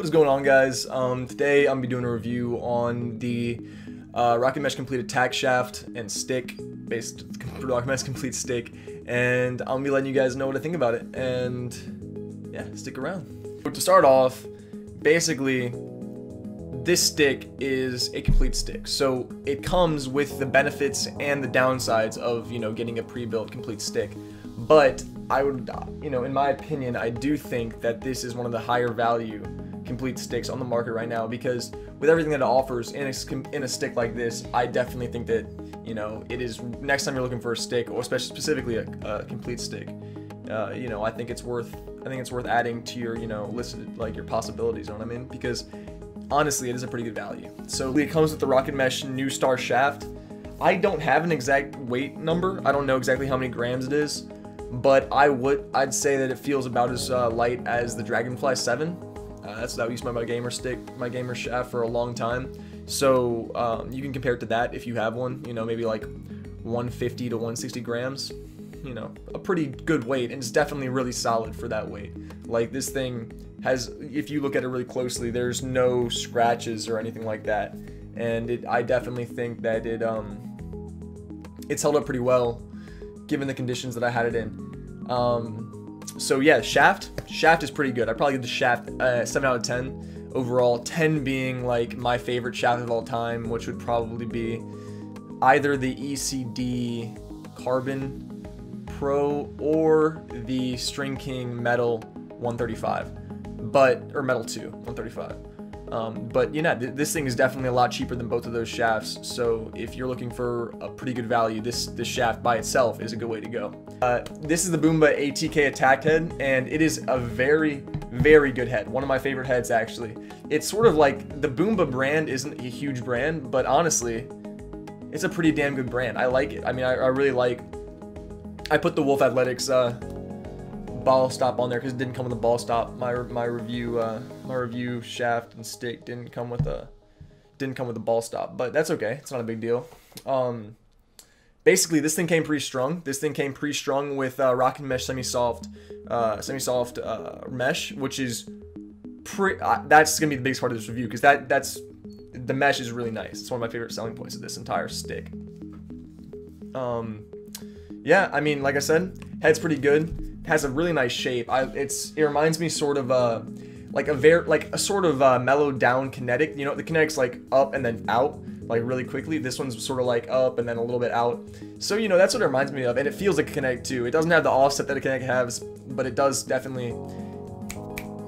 What is going on, guys? Today I'm gonna be doing a review on the Rocket Mesh Complete Attack Shaft and Stick based Rocket Mesh Complete Stick, and I'm gonna be letting you guys know what I think about it, and yeah, stick around. But to start off, basically this stick is a complete stick, so it comes with the benefits and the downsides of, you know, getting a pre-built complete stick. But I would, in my opinion, I do think that this is one of the higher value complete sticks on the market right now, because with everything that it offers in a stick like this, I definitely think that, you know, it is, next time you're looking for a stick, or especially specifically a complete stick, I think it's worth adding to your, listed, like, your possibilities, you know what I mean? Because honestly, it is a pretty good value. So it comes with the Rocket Mesh New Star Shaft. I don't have an exact weight number. I don't know exactly how many grams it is, but I'd say that it feels about as light as the Dragonfly 7. That's what I used my gamer stick, my gamer shaft for a long time. So you can compare it to that if you have one. Maybe like 150 to 160 grams. A pretty good weight, and it's definitely really solid for that weight. Like, this thing has, if you look at it really closely, there's no scratches or anything like that, and I definitely think that it's held up pretty well given the conditions that I had it in. So yeah, shaft is pretty good. I'd probably give the shaft 7 out of 10 overall, 10 being like my favorite shaft of all time, which would probably be either the ECD Carbon Pro or the String King Metal 135, or Metal 2 135. But this thing is definitely a lot cheaper than both of those shafts, so if you're looking for a pretty good value, this shaft by itself is a good way to go. This is the Boomba ATK Attack Head, and it is a very, very good head. One of my favorite heads, actually. It's sort of like, the Boomba brand isn't a huge brand, but honestly, it's a pretty damn good brand. I like it. I mean, I really like, I put the Wolf Athletics ball stop on there because it didn't come with a ball stop. My review shaft and stick didn't come with a ball stop, but that's okay. It's not a big deal. Basically, this thing came pre-strung. This thing came pre-strung with Rocket Mesh semi-soft mesh, which is that's gonna be the biggest part of this review, because the mesh is really nice. It's one of my favorite selling points of this entire stick. Yeah, I mean, like I said, head's pretty good. Has a really nice shape. It reminds me sort of like a sort of mellowed down kinetic. The kinetic's like up and then out, like really quickly. This one's sort of like up and then a little bit out. So that's what it reminds me of, and it feels like a kinetic too. It doesn't have the offset that a kinetic has, but it does definitely.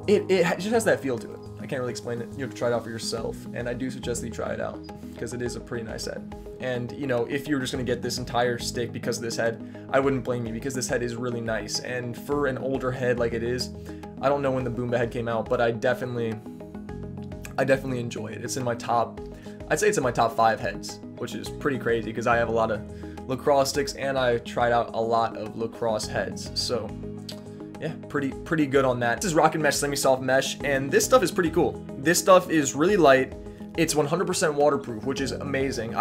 It just has that feel to it. I can't really explain it. You have to try it out for yourself, and I do suggest that you try it out because it is a pretty nice head. And if you're just gonna get this entire stick because of this head, I wouldn't blame you, because this head is really nice. And for an older head like it is, I don't know when the Boomba head came out, but I definitely enjoy it. It's in my top, I'd say it's in my top 5 heads, which is pretty crazy because I have a lot of lacrosse sticks and I tried out a lot of lacrosse heads. So yeah, pretty good on that. This is Rocket Mesh semi-soft mesh, and this stuff is pretty cool. This stuff is really light. It's 100% waterproof, which is amazing.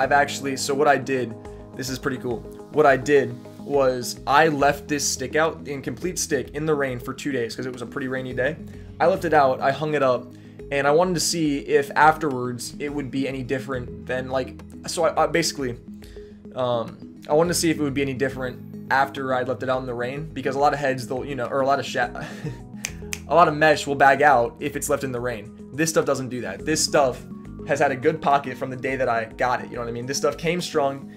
So what I did, this is pretty cool. What I did was I left this stick out in complete stick in the rain for 2 days because it was a pretty rainy day. I left it out, I hung it up, and I wanted to see if afterwards it would be any different than, like, so I basically, I wanted to see if it would be any different after I left it out in the rain, because a lot of heads, they'll, or a lot of mesh will bag out if it's left in the rain. This stuff doesn't do that. This stuff has had a good pocket from the day that I got it. You know what I mean? This stuff came strung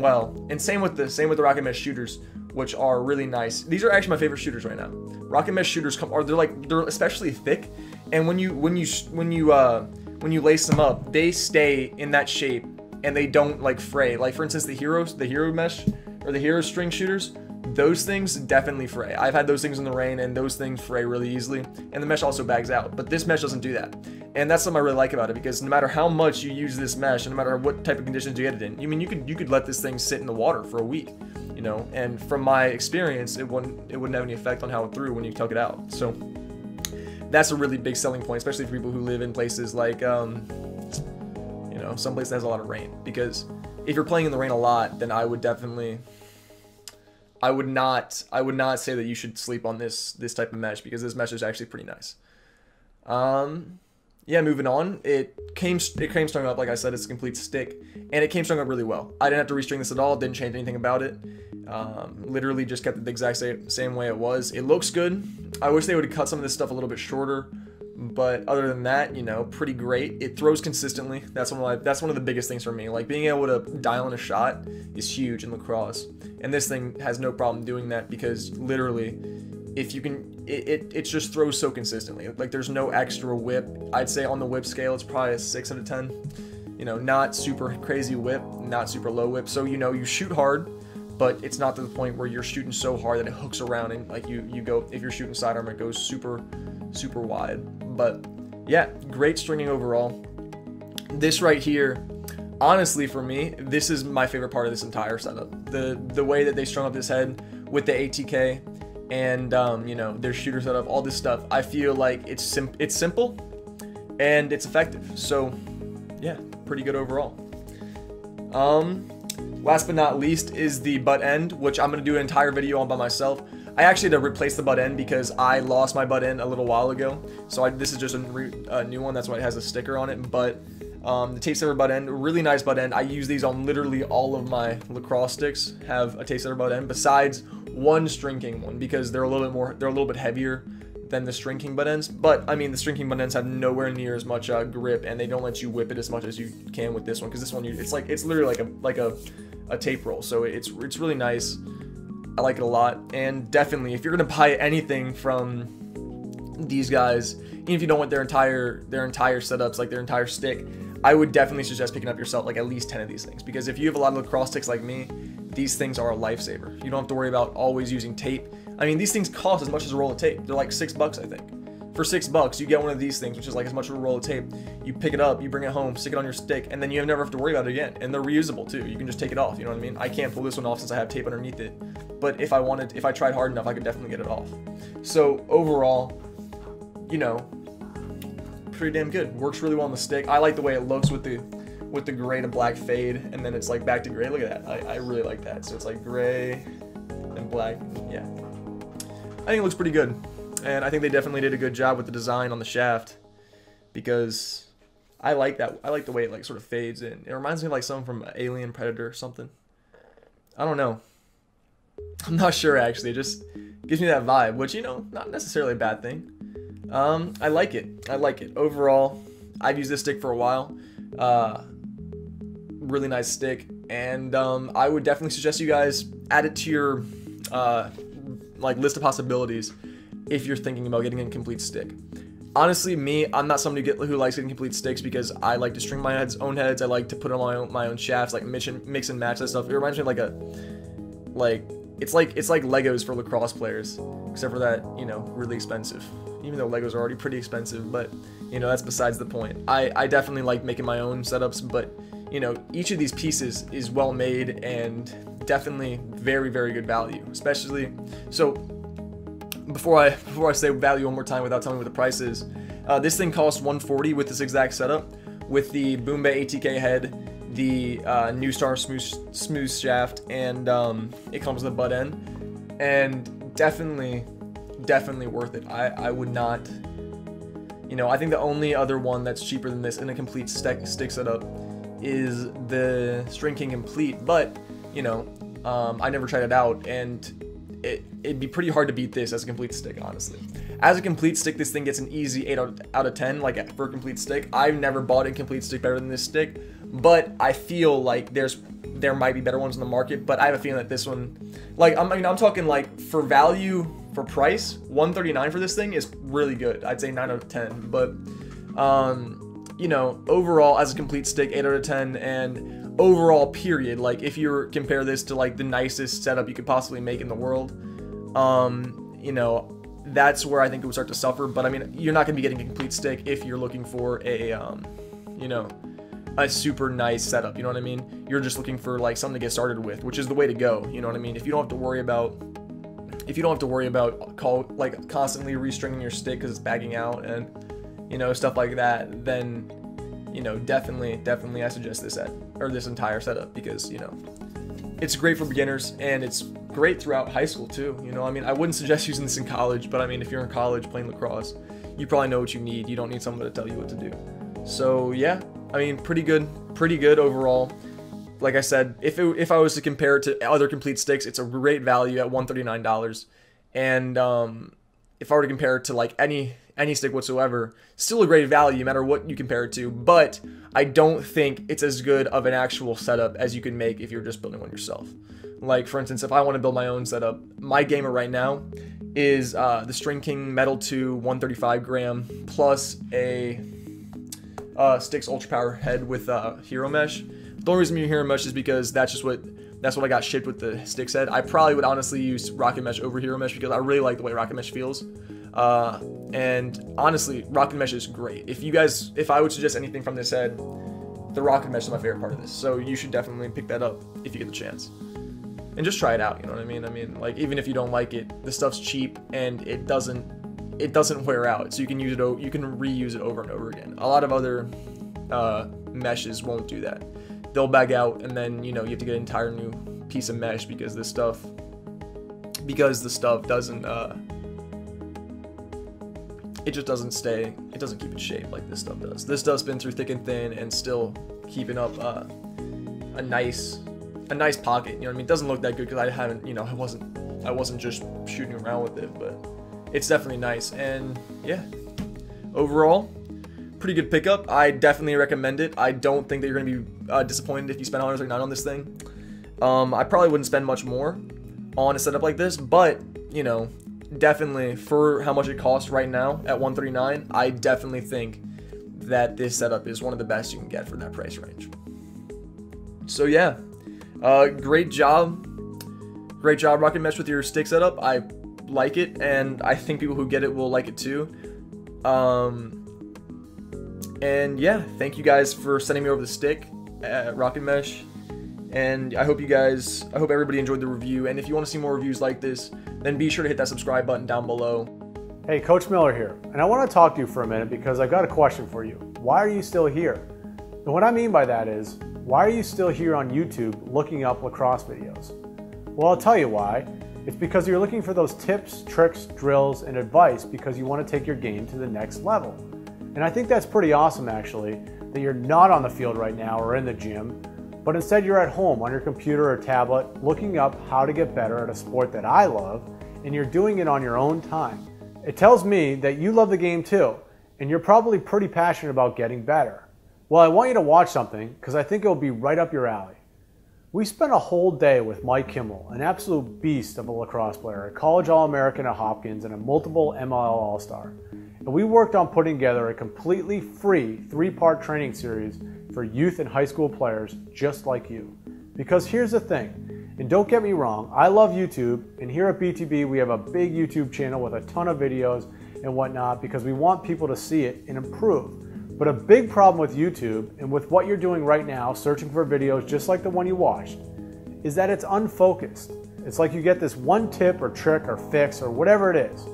well. And same with the Rocket Mesh shooters, which are really nice. These are actually my favorite shooters right now. Rocket Mesh shooters they're especially thick, and when you lace them up, they stay in that shape and they don't like fray. Like, for instance, the Hero Mesh or the Hero string shooters, those things definitely fray. I've had those things in the rain, and those things fray really easily, and the mesh also bags out, but this mesh doesn't do that. And that's something I really like about it, because no matter how much you use this mesh, and no matter what type of conditions you get it in, you could let this thing sit in the water for a week, and from my experience, it wouldn't have any effect on how it threw when you took it out. So that's a really big selling point, especially for people who live in places like some place that has a lot of rain, because if you're playing in the rain a lot, then I would not say that you should sleep on this type of mesh, because this mesh is actually pretty nice. Yeah, moving on. It came strung up, like I said, it's a complete stick, and it came strung up really well. I didn't have to restring this at all, didn't change anything about it. Literally just kept it the exact same way it was. It looks good. I wish they would have cut some of this stuff a little bit shorter, but other than that, you know, pretty great. It throws consistently. That's one of the biggest things for me. Like, being able to dial in a shot is huge in lacrosse, and this thing has no problem doing that, because literally, if you can, it just throws so consistently. Like, there's no extra whip. I'd say on the whip scale, it's probably a 6 out of 10. You know, not super crazy whip, not super low whip. So, you know, you shoot hard, but it's not to the point where you're shooting so hard that it hooks around and like you go, if you're shooting sidearm, it goes super wide. But yeah, great stringing overall. This right here, honestly, for me, this is my favorite part of this entire setup. The way that they strung up this head with the ATK and you know, their shooter setup, all this stuff. I feel like it's simple and it's effective. So yeah, pretty good overall. Last but not least is the butt end, which I'm going to do an entire video on by myself. I actually had to replace the butt end because I lost my butt end a little while ago. So this is just a new one. That's why it has a sticker on it. But the tape saver butt end, really nice butt end. I use these on literally all of my lacrosse sticks, have a tape saver butt end, besides one string king one, because they're a little bit heavier than the string king butt ends. But I mean, the string king butt ends have nowhere near as much grip, and they don't let you whip it as much as you can with this one, because this one, it's literally like a tape roll. So it's really nice. I like it a lot. And definitely, if you're gonna buy anything from these guys, even if you don't want their entire setups, like their entire stick, I would definitely suggest picking up yourself like at least 10 of these things, because if you have a lot of lacrosse sticks like me, these things are a lifesaver. You don't have to worry about always using tape. I mean, these things cost as much as a roll of tape. They're like $6, I think. For $6, you get one of these things, which is like as much as a roll of tape. You pick it up, you bring it home, stick it on your stick, and then you never have to worry about it again. And they're reusable too. You can just take it off, you know what I mean? I can't pull this one off since I have tape underneath it. But if I tried hard enough, I could definitely get it off. So overall, you know, pretty damn good. Works really well on the stick. I like the way it looks with the gray to black fade, and then it's like back to gray. Look at that. I really like that. So it's like gray and black. Yeah, I think it looks pretty good, and I think they definitely did a good job with the design on the shaft, because I like that. I like the way it like sort of fades in. It reminds me of like something from Alien, Predator or something. I don't know. I'm not sure actually. It just gives me that vibe, which, you know, not necessarily a bad thing. I like it. I like it. Overall, I've used this stick for a while. Really nice stick, and I would definitely suggest you guys add it to your like list of possibilities if you're thinking about getting a complete stick. Honestly, me, I'm not somebody who likes getting complete sticks, because I like to string my own heads. I like to put on my own shafts, like mix and match that stuff. It reminds me of it's like Legos for lacrosse players, except for that, you know, really expensive. Even though Legos are already pretty expensive, but you know, that's besides the point. I definitely like making my own setups, but you know, each of these pieces is well made and definitely very, very good value. Especially, so before I say value one more time without telling me what the price is, this thing costs $140 with this exact setup, with the Boom Bay ATK head, the New Star smooth shaft, and it comes with a butt end, and definitely worth it. I would not, you know, I think the only other one that's cheaper than this in a complete stick setup is the String King Complete, but you know, I never tried it out, and it'd be pretty hard to beat this as a complete stick, honestly. As a complete stick, this thing gets an easy 8 out of 10, like for a complete stick. I've never bought a complete stick better than this stick, but I feel like there might be better ones in the market, but I have a feeling that this one, like, I'm talking like for value, for price, $139 for this thing is really good. I'd say 9 out of 10, but you know, overall as a complete stick, 8 out of 10, and overall period, like if you compare this to like the nicest setup you could possibly make in the world, you know, that's where I think it would start to suffer. But I mean, you're not gonna be getting a complete stick if you're looking for a you know, a super nice setup, you know what I mean? You're just looking for like something to get started with, which is the way to go, you know what I mean? If you don't have to worry about constantly restringing your stick because it's bagging out and, you know, stuff like that, then, you know, definitely I suggest this entire setup, because, you know, it's great for beginners, and it's great throughout high school too. You know, I mean, I wouldn't suggest using this in college, but I mean, if you're in college playing lacrosse, you probably know what you need. You don't need someone to tell you what to do. So yeah, I mean, pretty good overall. Like I said, if I was to compare it to other complete sticks, it's a great value at $139. And if I were to compare it to like any stick whatsoever, still a great value no matter what you compare it to. But I don't think it's as good of an actual setup as you can make if you're just building one yourself. Like for instance, if I want to build my own setup, my gamer right now is the String King Metal 2 135 gram plus a Sticks Ultra Power head with Hero Mesh. The only reason I'm using Hero Mesh is because that's what I got shipped with the Sticks head. I probably would honestly use Rocket Mesh over Hero Mesh because I really like the way Rocket Mesh feels. And honestly, Rocket Mesh is great. If I would suggest anything from this head, the Rocket Mesh is my favorite part of this. So you should definitely pick that up if you get the chance. And just try it out, you know what I mean? I mean, like, even if you don't like it, the stuff's cheap and it doesn't wear out. So you can reuse it over and over again. A lot of other meshes won't do that. They'll bag out and then, you have to get an entire new piece of mesh because the stuff doesn't it just doesn't stay, it doesn't keep its shape like this stuff does. This stuff's been through thick and thin and still keeping up a nice pocket, you know what I mean? It doesn't look that good because I haven't, I wasn't just shooting around with it, but it's definitely nice. And yeah, overall, pretty good pickup. I definitely recommend it. I don't think that you're going to be disappointed if you spend $139 on this thing. I probably wouldn't spend much more on a setup like this, but, definitely for how much it costs right now at $139, I definitely think that this setup is one of the best you can get for that price range. So yeah, great job Rocket Mesh with your stick setup. I like it, and I think people who get it will like it too. And yeah, thank you guys for sending me over the stick at Rocket Mesh. And I hope everybody enjoyed the review. And if you want to see more reviews like this, then be sure to hit that subscribe button down below. Hey, Coach Miller here, and I want to talk to you for a minute because I've got a question for you. Why are you still here? And what I mean by that is, why are you still here on YouTube looking up lacrosse videos? Well, I'll tell you why. It's because you're looking for those tips, tricks, drills, and advice because you want to take your game to the next level. And I think that's pretty awesome, actually, that you're not on the field right now or in the gym, but instead you're at home on your computer or tablet looking up how to get better at a sport that I love, and you're doing it on your own time. It tells me that you love the game too, and you're probably pretty passionate about getting better. Well, I want you to watch something because I think it'll be right up your alley. We spent a whole day with Mike Kimmel, an absolute beast of a lacrosse player, a college All-American at Hopkins and a multiple MLL All-Star. And we worked on putting together a completely free 3-part training series for youth and high school players just like you. Because here's the thing, and don't get me wrong, I love YouTube, and here at BTB we have a big YouTube channel with a ton of videos and whatnot because we want people to see it and improve. But a big problem with YouTube, and with what you're doing right now, searching for videos just like the one you watched, is that it's unfocused. It's like you get this one tip or trick or fix or whatever it is.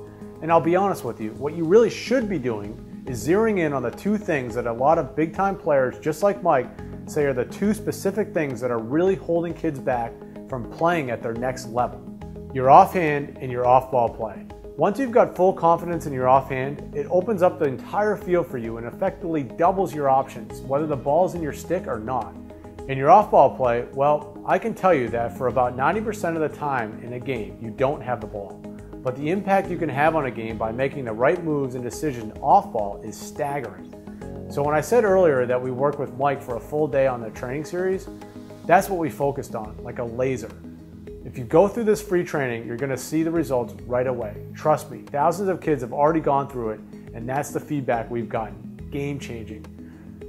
And I'll be honest with you, what you really should be doing is zeroing in on the 2 things that a lot of big-time players, just like Mike, say are the 2 specific things that are really holding kids back from playing at their next level. Your offhand and your off-ball play. Once you've got full confidence in your offhand, it opens up the entire field for you and effectively doubles your options, whether the ball's in your stick or not. In your off-ball play, well, I can tell you that for about 90% of the time in a game, you don't have the ball. But the impact you can have on a game by making the right moves and decisions off-ball is staggering. So when I said earlier that we worked with Mike for a full day on the training series, that's what we focused on, like a laser. If you go through this free training, you're going to see the results right away. Trust me, thousands of kids have already gone through it, and that's the feedback we've gotten. Game changing.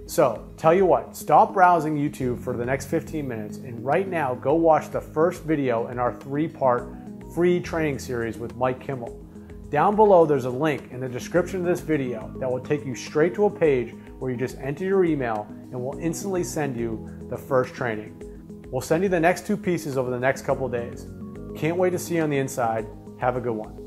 So, tell you what, stop browsing YouTube for the next 15 minutes, and right now go watch the first video in our 3-part free training series with Mike Kimmel. Down below, there's a link in the description of this video that will take you straight to a page where you just enter your email and we'll instantly send you the first training. We'll send you the next 2 pieces over the next couple days. Can't wait to see you on the inside. Have a good one.